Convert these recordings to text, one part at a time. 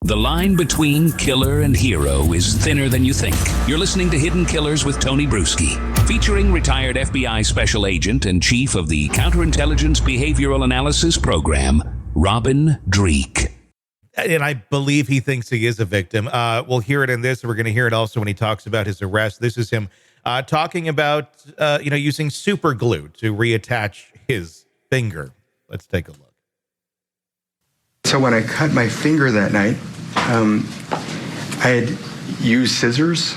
The line between killer and hero is thinner than you think. You're listening to Hidden Killers with Tony Brueski, featuring retired FBI special agent and chief of the Counterintelligence Behavioral Analysis Program, Robin Dreeke. And I believe he thinks he is a victim. We'll hear it in this. We're going to hear it also when he talks about his arrest. This is him talking about, using super glue to reattach his finger. Let's take a look. So when I cut my finger that night, I had used scissors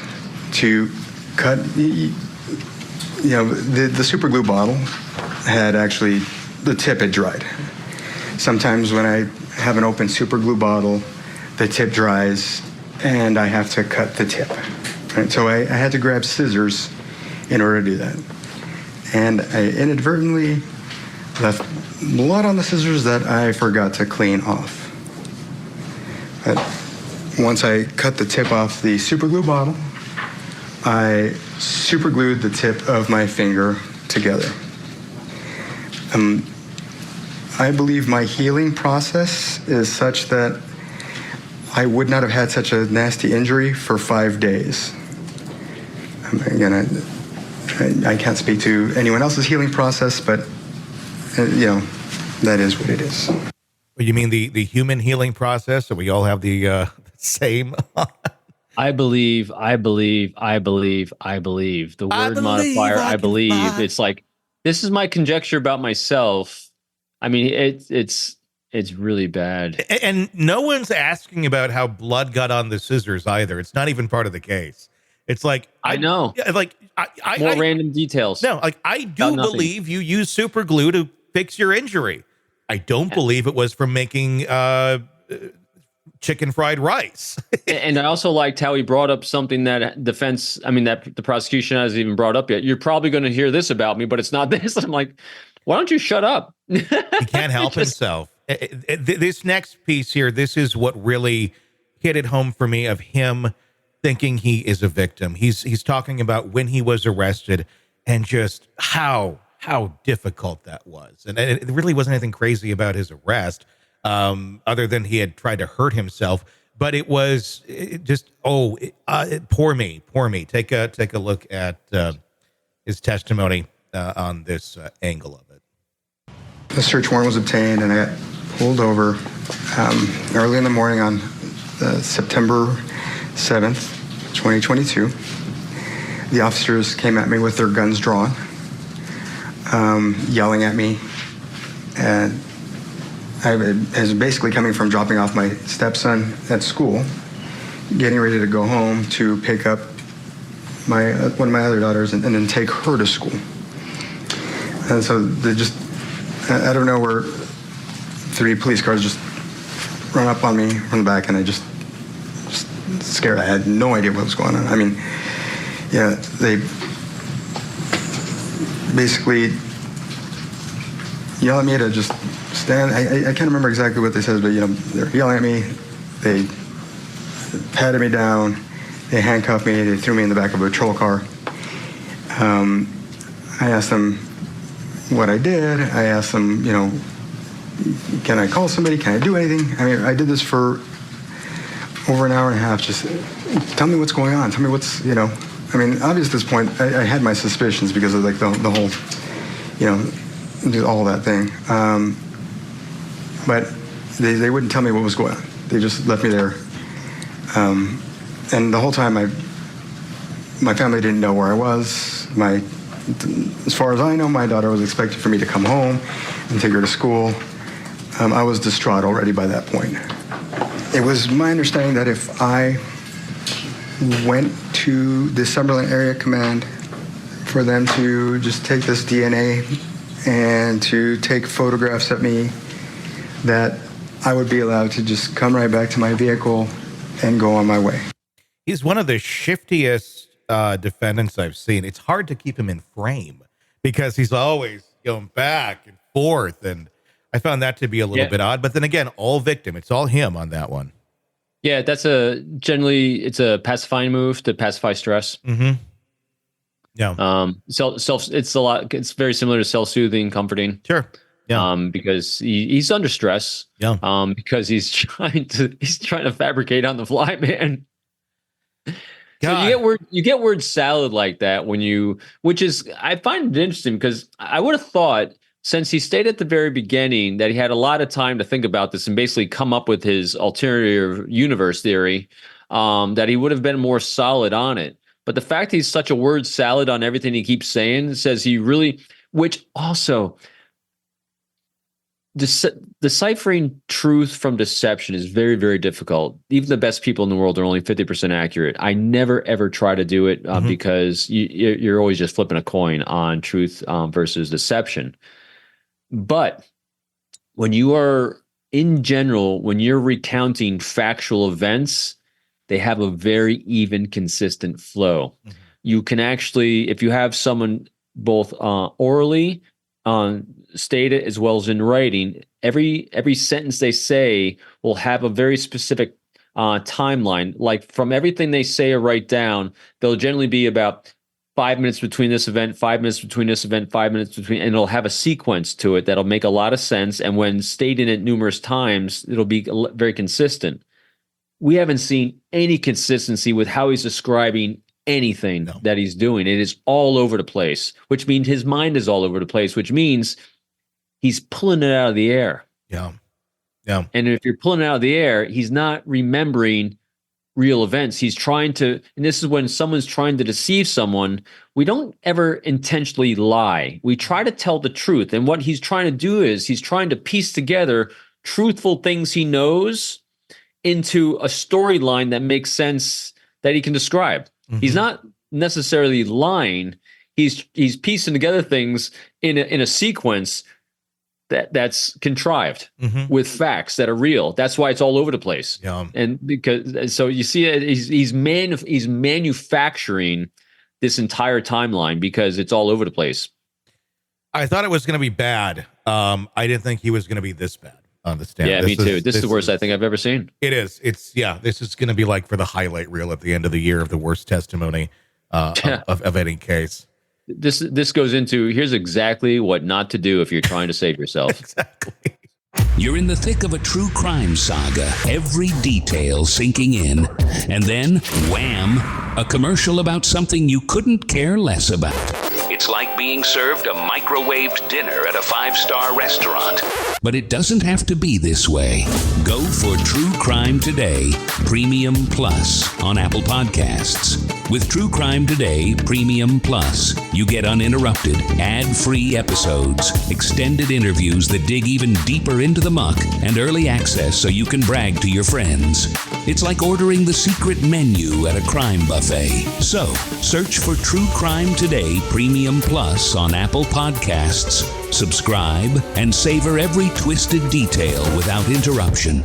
to cut, the super glue bottle had actually, the tip had dried. Sometimes when I have an open super glue bottle, the tip dries and I have to cut the tip. Right? So I had to grab scissors in order to do that. And I inadvertently left blood on the scissors that I forgot to clean off. But once I cut the tip off the super glue bottle, I super glued the tip of my finger together. I believe my healing process is such that I would not have had such a nasty injury for 5 days. Again, I can't speak to anyone else's healing process, but that is what it is. You mean the human healing process? So we all have the same. I believe. The word modifier, I believe. It's like, this is my conjecture about myself. I mean, it's really bad. And no one's asking about how blood got on the scissors either. It's not even part of the case. It's like, I know. Like more random details. No, like I do believe you use super glue to fix your injury. I don't believe it was from making chicken fried rice. And I also liked how he brought up something that that the prosecution hasn't even brought up yet. You're probably going to hear this about me, but it's not this. I'm like, why don't you shut up? He can't help himself. This next piece here, this is what really hit it home for me of him thinking he is a victim. He's talking about when he was arrested and just how difficult that was. And it really wasn't anything crazy about his arrest, other than he had tried to hurt himself. But it was poor me. Take a look at his testimony on this angle of it. The search warrant was obtained, and I got pulled over early in the morning on September 7th, 2022. The officers came at me with their guns drawn, yelling at me, and I was basically coming from dropping off my stepson at school, getting ready to go home to pick up one of my other daughters and then take her to school. And so they just, I don't know where 3 police cars just run up on me from the back, and I just scared. I had no idea what was going on. I mean, they basically yell at me to just stand. I can't remember exactly what they said, but they're yelling at me. They patted me down. They handcuffed me. They threw me in the back of a patrol car. I asked them what I did. I asked them, can I call somebody? Can I do anything? I mean, I did this for over an hour and a half. Just tell me what's going on. Tell me what's, I mean, obviously at this point, I had my suspicions because of like the whole, all that thing. But they wouldn't tell me what was going on. They just left me there. And the whole time my family didn't know where I was. As far as I know, my daughter was expecting for me to come home and take her to school. I was distraught already by that point. It was my understanding that if I went to the Summerlin Area Command for them to just take this DNA and to take photographs of me, that I would be allowed to just come right back to my vehicle and go on my way. He's one of the shiftiest defendants I've seen. It's hard to keep him in frame because he's always going back and forth, and I found that to be a little bit odd. But then again, all victim. It's all him on that one. Yeah, it's a pacifying move to pacify stress. Mm-hmm. Yeah. It's very similar to self-soothing, comforting. Sure. because he's under stress. Because he's trying to fabricate on the fly, man. So you get word salad like that which is, I find it interesting because I would have thought, since he stated at the very beginning that he had a lot of time to think about this and basically come up with his alternative universe theory, that he would have been more solid on it. But the fact he's such a word salad on everything he keeps saying says he really, which also, deciphering truth from deception is very, very difficult. Even the best people in the world are only 50% accurate. I never, ever try to do it because you're always just flipping a coin on truth versus deception. But when you are, in general, when you're recounting factual events, they have a very even, consistent flow. You can actually, if you have someone both orally state it as well as in writing, every sentence they say will have a very specific timeline. Like from everything they say or write down, there'll generally be about 5 minutes between this event, 5 minutes between this event, 5 minutes between, and it'll have a sequence to it that'll make a lot of sense. And when stating it numerous times, it'll be very consistent. We haven't seen any consistency with how he's describing anything that he's doing. It is all over the place, which means his mind is all over the place, which means he's pulling it out of the air. Yeah. And if you're pulling it out of the air, he's not remembering real events. He's trying to, and this is when someone's trying to deceive someone, we don't ever intentionally lie. We try to tell the truth. And what he's trying to do is he's trying to piece together truthful things he knows into a storyline that makes sense that he can describe. He's not necessarily lying. He's piecing together things in a sequence that's contrived with facts that are real. That's why it's all over the place. And because so you see it, he's manufacturing this entire timeline because it's all over the place. I thought it was going to be bad. I didn't think he was going to be this bad on the stand. Yeah, me too. This is the worst I think I've ever seen. It is. This is going to be like for the highlight reel at the end of the year of the worst testimony of any case. This goes into, here's exactly what not to do if you're trying to save yourself. Exactly. You're in the thick of a true crime saga, every detail sinking in, and then, wham, a commercial about something you couldn't care less about. It's like being served a microwaved dinner at a 5-star restaurant. But it doesn't have to be this way. Go for True Crime Today Premium Plus on Apple Podcasts. With True Crime Today Premium Plus, you get uninterrupted, ad-free episodes, extended interviews that dig even deeper into the muck, and early access so you can brag to your friends. It's like ordering the secret menu at a crime buffet. So, search for True Crime Today Premium Plus on Apple Podcasts, subscribe, and savor every twisted detail without interruption.